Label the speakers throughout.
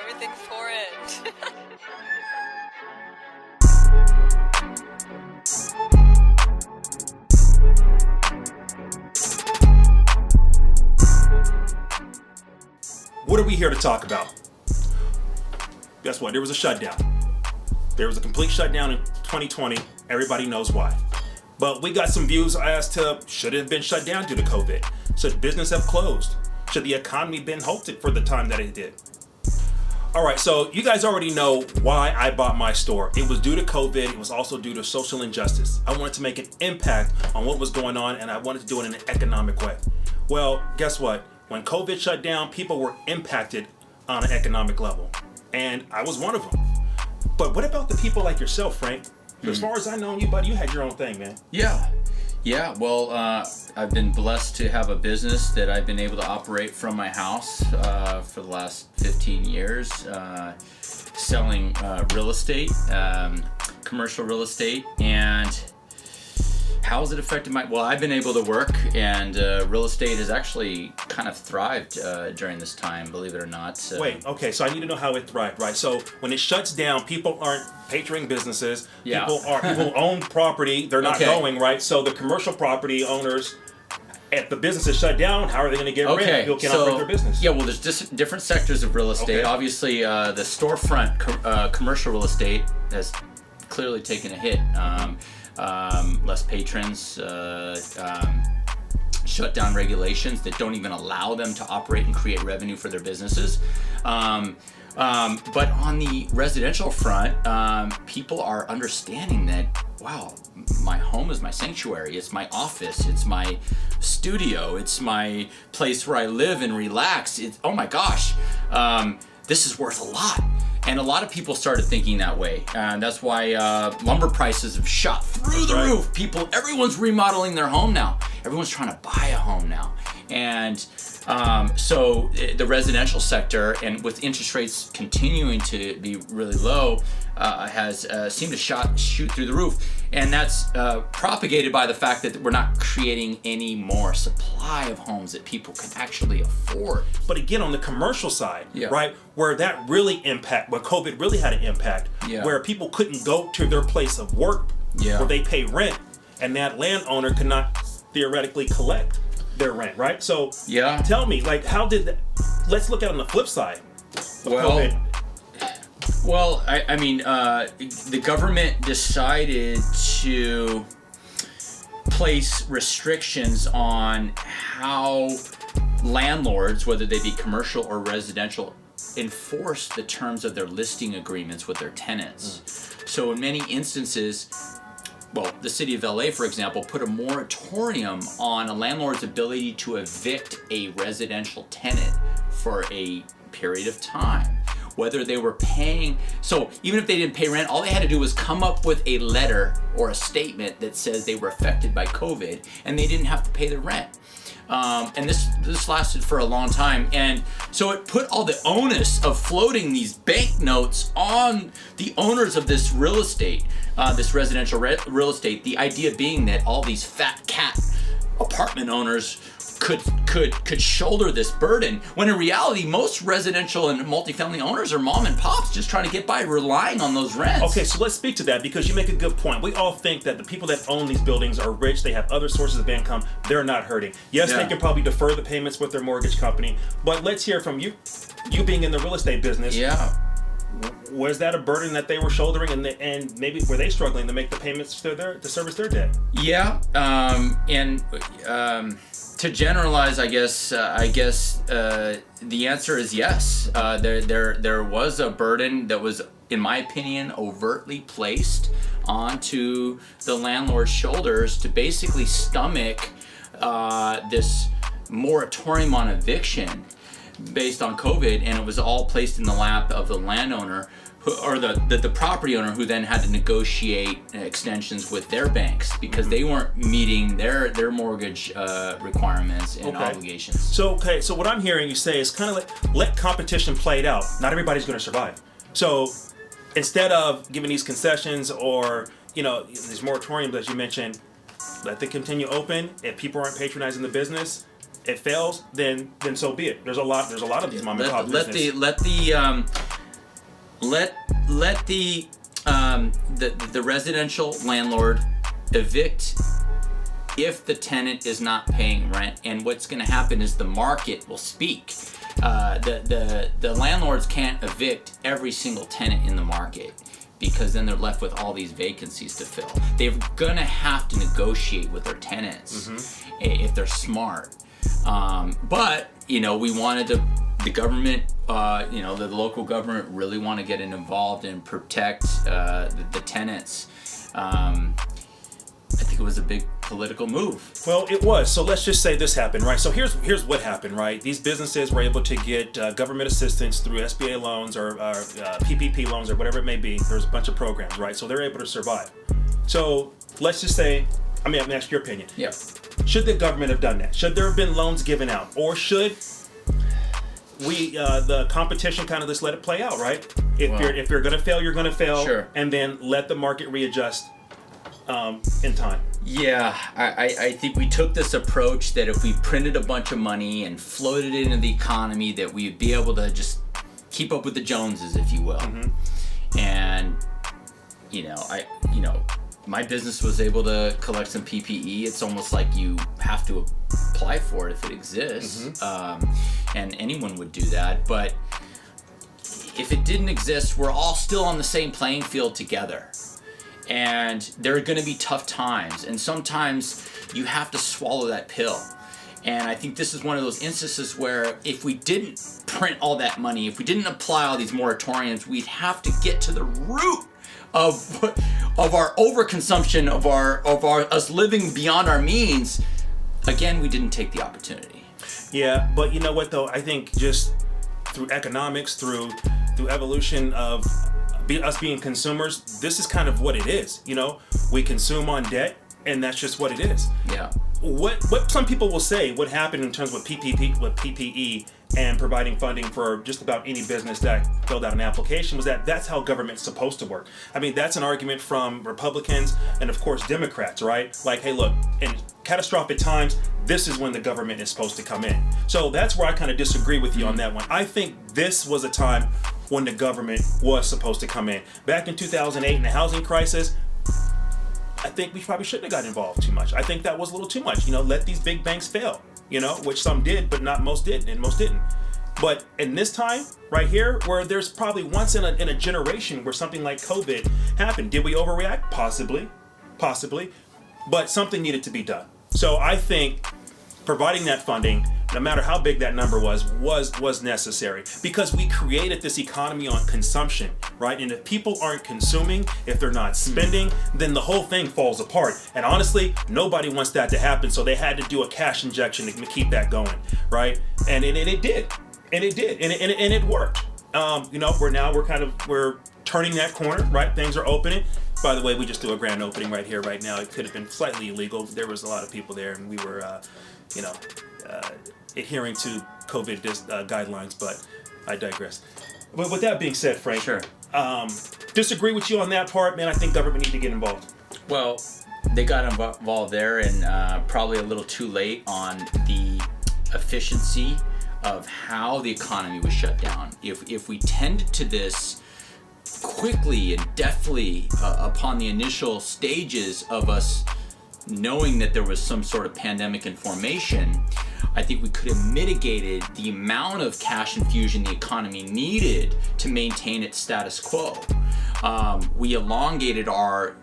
Speaker 1: everything for it.
Speaker 2: What are we here to talk about? Guess what? There was a shutdown. There was a complete shutdown in 2020. Everybody knows why. But we got some views as to should it have been shut down due to COVID? Should business have closed? Should the economy been halted for the time that it did? All right, so you guys already know why I bought my store. It was due to COVID. It was also due to social injustice. I wanted to make an impact on what was going on, and I wanted to do it in an economic way. Well, guess what? When COVID shut down, people were impacted on an economic level, and I was one of them. But what about the people like yourself, Frank? As far as I know you, buddy, you had your own thing, man.
Speaker 3: Yeah. Well, I've been blessed to have a business that I've been able to operate from my house for the last 15 years, selling real estate, commercial real estate, and how has it affected my... Well, I've been able to work, and real estate has actually kind of thrived during this time, believe it or not.
Speaker 2: Wait, okay, so I need to know how it thrived, right? So when it shuts down, people aren't patroning businesses.
Speaker 3: Yeah.
Speaker 2: People own property, they're not going, right? So the commercial property owners, if the business is shut down, how are they going to get rent? People can't operate their business.
Speaker 3: Yeah, well, there's different sectors of real estate.
Speaker 2: Okay.
Speaker 3: Obviously, the storefront commercial real estate has clearly taken a hit. Less patrons, shut down regulations that don't even allow them to operate and create revenue for their businesses. But on the residential front, people are understanding that, wow, my home is my sanctuary. It's my office. It's my studio. It's my place where I live and relax. Oh my gosh, this is worth a lot. And a lot of people started thinking that way. And that's why lumber prices have shot through the roof. Everyone's remodeling their home now. Everyone's trying to buy a home now. And so the residential sector, and with interest rates continuing to be really low, has seemed to shoot through the roof. And that's propagated by the fact that we're not creating any more supply of homes that people can actually afford.
Speaker 2: But again, on the commercial side, right, where COVID really had an impact, where people couldn't go to their place of work, where they pay rent, and that landowner could not theoretically collect their rent, right? So tell me, like, how did that... Let's look at it on the flip side of COVID.
Speaker 3: Well, I mean, the government decided to place restrictions on how landlords, whether they be commercial or residential, enforce the terms of their listing agreements with their tenants. So in many instances, well, the city of LA, for example, put a moratorium on a landlord's ability to evict a residential tenant for a period of time. Whether they were paying, so even if they didn't pay rent, all they had to do was come up with a letter or a statement that says they were affected by COVID and they didn't have to pay the rent. And this lasted for a long time, and so it put all the onus of floating these banknotes on the owners of this real estate, this residential real estate. The idea being that all these fat cat apartment owners could shoulder this burden, when in reality most residential and multifamily owners are mom and pops just trying to get by, relying on those rents.
Speaker 2: Okay, so let's speak to that, because you make a good point. We all think that the people that own these buildings are rich, they have other sources of income, they're not hurting. Yes, they can probably defer the payments with their mortgage company, but let's hear from you being in the real estate business. Was that a burden that they were shouldering, and maybe were they struggling to make the payments to service their debt?
Speaker 3: To generalize, I guess the answer is yes. There was a burden that was, in my opinion, overtly placed onto the landlord's shoulders to basically stomach this moratorium on eviction based on COVID, and it was all placed in the lap of the landowner, or the property owner, who then had to negotiate extensions with their banks because they weren't meeting their mortgage requirements and obligations.
Speaker 2: So what I'm hearing you say is kind of like, let competition play it out. Not everybody's going to survive. So instead of giving these concessions or these moratoriums, as you mentioned, let them continue open. If people aren't patronizing the business, it fails, then so be it. There's a lot of these mom and pop businesses.
Speaker 3: Let the residential landlord evict if the tenant is not paying rent, and what's going to happen is the market will speak. The landlords can't evict every single tenant in the market, because then they're left with all these vacancies to fill. They're going to have to negotiate with their tenants if they're smart. But we wanted the government, the local government really want to get involved and protect the tenants. I think it was a big political move.
Speaker 2: Well, it was. So let's just say this happened, right? So here's what happened, right? These businesses were able to get government assistance through SBA loans or PPP loans or whatever it may be. There's a bunch of programs, right? So they're able to survive. So let's just say, I'm going to ask your opinion.
Speaker 3: Yeah.
Speaker 2: Should the government have done that? Should there have been loans given out? Or should the competition kind of just let it play out, right? If you're going to fail, you're going to fail.
Speaker 3: Sure.
Speaker 2: And then let the market readjust in time.
Speaker 3: Yeah, I think we took this approach that if we printed a bunch of money and floated it into the economy, that we'd be able to just keep up with the Joneses, if you will. And my business was able to collect some PPE. It's almost like you have to apply for it if it exists, and anyone would do that. But if it didn't exist, we're all still on the same playing field together. And there are going to be tough times, and sometimes you have to swallow that pill. And I think this is one of those instances where if we didn't print all that money, if we didn't apply all these moratoriums, we'd have to get to the root of our overconsumption, of us living beyond our means. Again, we didn't take the opportunity.
Speaker 2: Yeah, but you know what though? I think just through economics, through evolution of us being consumers, this is kind of what it is. We consume on debt, and that's just what it is.
Speaker 3: Yeah.
Speaker 2: What some people will say what happened in terms of PPE and providing funding for just about any business that filled out an application was that's how government's supposed to work. I mean, that's an argument from Republicans and of course Democrats, right? Like, hey, look, in catastrophic times, this is when the government is supposed to come in. So that's where I kind of disagree with you on that one. I think this was a time when the government was supposed to come in. Back in 2008 in the housing crisis, I think we probably shouldn't have got involved too much. I think that was a little too much. Let these big banks fail, which some did, but not most did, and most didn't. But in this time, right here, where there's probably once in a generation where something like COVID happened, did we overreact? Possibly. But something needed to be done. So I think providing that funding, no matter how big that number was necessary, because we created this economy on consumption, right? And if people aren't consuming, if they're not spending, then the whole thing falls apart. And honestly, nobody wants that to happen. So they had to do a cash injection to keep that going, right? And it did, and it worked. We're turning that corner, right? Things are opening. By the way, we just do a grand opening right here, right now. It could have been slightly illegal. There was a lot of people there, and we were, adhering to COVID guidelines, but I digress. But with that being said, Frank,
Speaker 3: sure.
Speaker 2: Disagree with you on that part, man. I think government need to get involved.
Speaker 3: Well, they got involved there, and probably a little too late on the efficiency of how the economy was shut down. If we tended to this quickly and deftly upon the initial stages of us knowing that there was some sort of pandemic in formation, I think we could have mitigated the amount of cash infusion the economy needed to maintain its status quo. We elongated our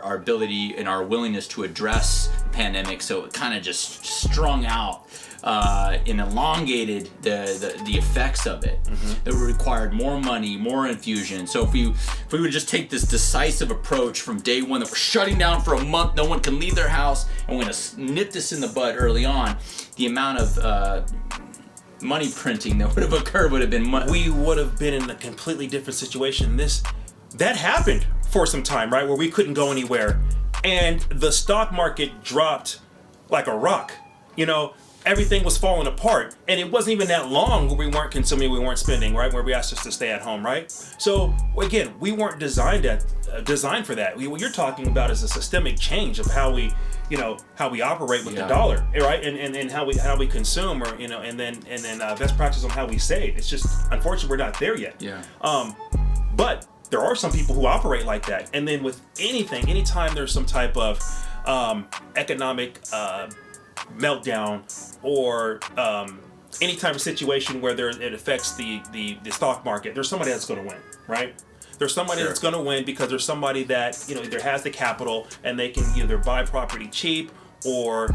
Speaker 3: ability and our willingness to address the pandemic, so it kind of just strung out and elongated the effects of it. That required more money, more infusion. So if we would just take this decisive approach from day one, that we're shutting down for a month, no one can leave their house, and we're going to nip this in the bud early on, the amount of money printing that would have occurred would have been
Speaker 2: we would have been in a completely different situation. That happened for some time, right, where we couldn't go anywhere, and the stock market dropped like a rock. Everything was falling apart, and it wasn't even that long where we weren't consuming, we weren't spending, right? Where we asked us to stay at home, right? So again, we weren't designed for that. What you're talking about is a systemic change of how we operate with the dollar, right? And how we consume, or and then best practices on how we save. It's just unfortunately we're not there yet.
Speaker 3: Yeah.
Speaker 2: But there are some people who operate like that. And then with anytime there's some type of economic meltdown or any type of situation where it affects the stock market, there's somebody that's going to win, right? There's somebody that's going to win because there's somebody that, either has the capital and they can either buy property cheap or,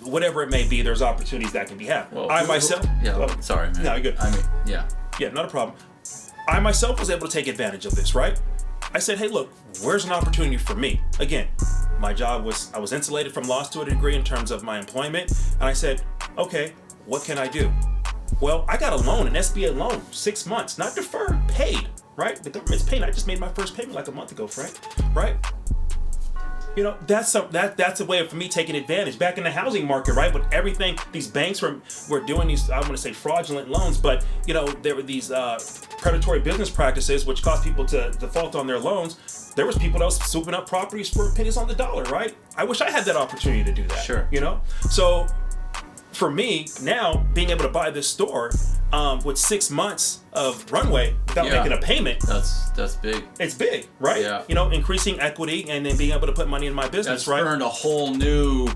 Speaker 2: whatever it may be, there's opportunities that can be had.
Speaker 3: Well,
Speaker 2: Sorry, man. No, you're good. Yeah, not a problem. I myself was able to take advantage of this, right? I said, hey, look, where's an opportunity for me? Again, my job I was insulated from loss to a degree in terms of my employment. And I said, okay, what can I do? Well, I got a loan, an SBA loan, 6 months, not deferred, paid, right? The government's paying. I just made my first payment like a month ago, Frank, right? That's a way for me taking advantage back in the housing market, right? With everything, these banks were doing these, I want to say fraudulent loans, but there were these predatory business practices which caused people to default on their loans. There was people that was swooping up properties for pennies on the dollar, right? I wish I had that opportunity to do that.
Speaker 3: Sure.
Speaker 2: So for me now, being able to buy this store with 6 months of runway without making a payment,
Speaker 3: that's big.
Speaker 2: It's big, right?
Speaker 3: Yeah.
Speaker 2: Increasing equity and then being able to put money in my business,
Speaker 3: that's
Speaker 2: right?
Speaker 3: Earned a whole new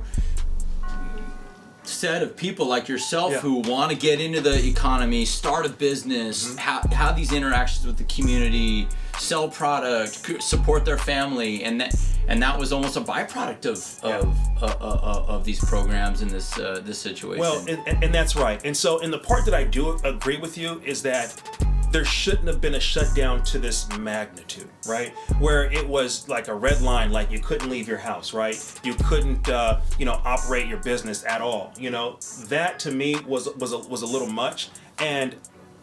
Speaker 3: set of people like yourself who want to get into the economy, start a business, have these interactions with the community, sell product, support their family, and that was almost a byproduct of these programs in this situation.
Speaker 2: Well, and that's right. And so, in the part that I do agree with you is that there shouldn't have been a shutdown to this magnitude, right? Where it was like a red line, like you couldn't leave your house, right? You couldn't, operate your business at all. That to me was a little much, and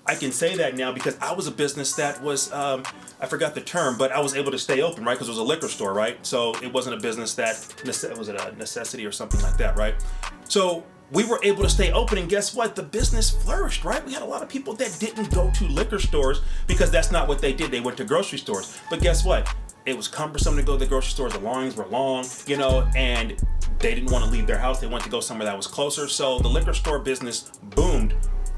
Speaker 2: I can say that now because I was a business that was, I forgot the term, but I was able to stay open, right? Because it was a liquor store, right? So it wasn't a business that, was it a necessity or something like that, right? So we were able to stay open, and guess what? The business flourished, right? We had a lot of people that didn't go to liquor stores because that's not what they did. They went to grocery stores. But guess what? It was cumbersome to go to the grocery stores. The lines were long, and they didn't want to leave their house. They wanted to go somewhere that was closer. So the liquor store business boomed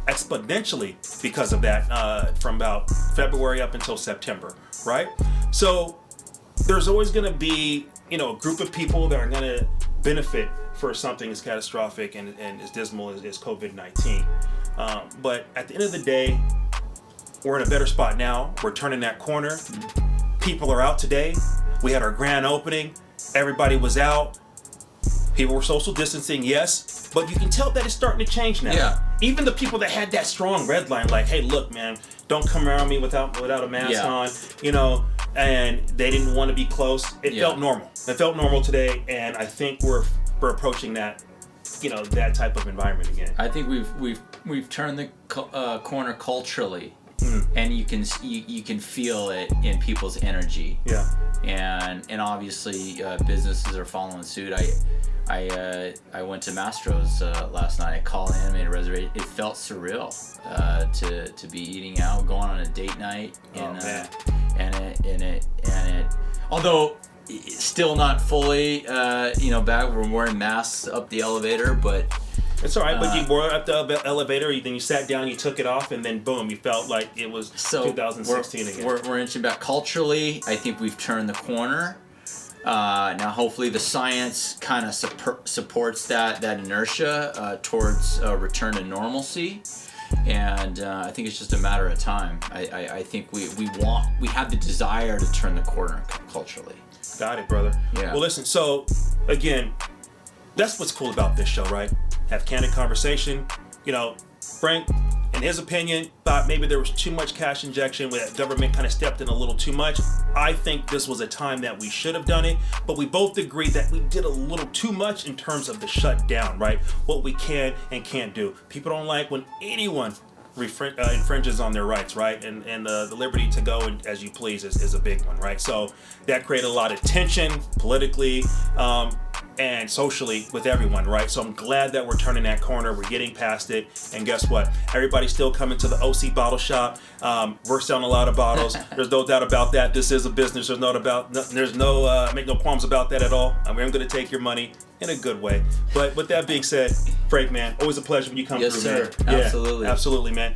Speaker 2: exponentially because of that from about February up until September, right? So there's always going to be, a group of people that are going to benefit for something as catastrophic and as dismal as COVID-19. But at the end of the day, we're in a better spot now. We're turning that corner. People are out today. We had our grand opening. Everybody was out. People were social distancing, yes, but you can tell that it's starting to change now.
Speaker 3: Yeah.
Speaker 2: Even the people that had that strong red line, like, hey, look, man, don't come around me without a mask on, and they didn't want to be close. It felt normal. It felt normal today, and I think we're approaching that, that type of environment again.
Speaker 3: I think we've turned the corner culturally, and you can feel it in people's energy.
Speaker 2: Yeah.
Speaker 3: And obviously businesses are following suit. I went to Mastro's last night. I called in, made a reservation. It felt surreal to be eating out, going on a date night, and it. Although it's still not fully, back. We're wearing masks up the elevator, but
Speaker 2: it's all right. But you were up the elevator, then you sat down, you took it off, and then boom, you felt like it was 2016 again.
Speaker 3: We're inching back culturally. I think we've turned the corner. Now, hopefully, the science kind of supports that inertia towards return to normalcy, and I think it's just a matter of time. I think we have the desire to turn the corner culturally.
Speaker 2: Got it, brother.
Speaker 3: Yeah.
Speaker 2: Well, listen. So, again, that's what's cool about this show, right? Have candid conversation. Frank, in his opinion, thought maybe there was too much cash injection, where the government kind of stepped in a little too much. I think this was a time that we should have done it, but we both agree that we did a little too much in terms of the shutdown, right? What we can and can't do. People don't like when anyone infringes on their rights, right? And the liberty to go as you please is a big one, right? So that created a lot of tension politically and socially with everyone, right? So I'm glad that we're turning that corner. We're getting past it. And guess what? Everybody's still coming to the OC bottle shop. We're selling a lot of bottles. There's no doubt about that. This is a business. There's no make no qualms about that at all. I'm going to take your money in a good way. But with that being said, Frank, man, always a pleasure when you come through,
Speaker 3: man.
Speaker 2: Yeah,
Speaker 3: Absolutely.
Speaker 2: Absolutely, man.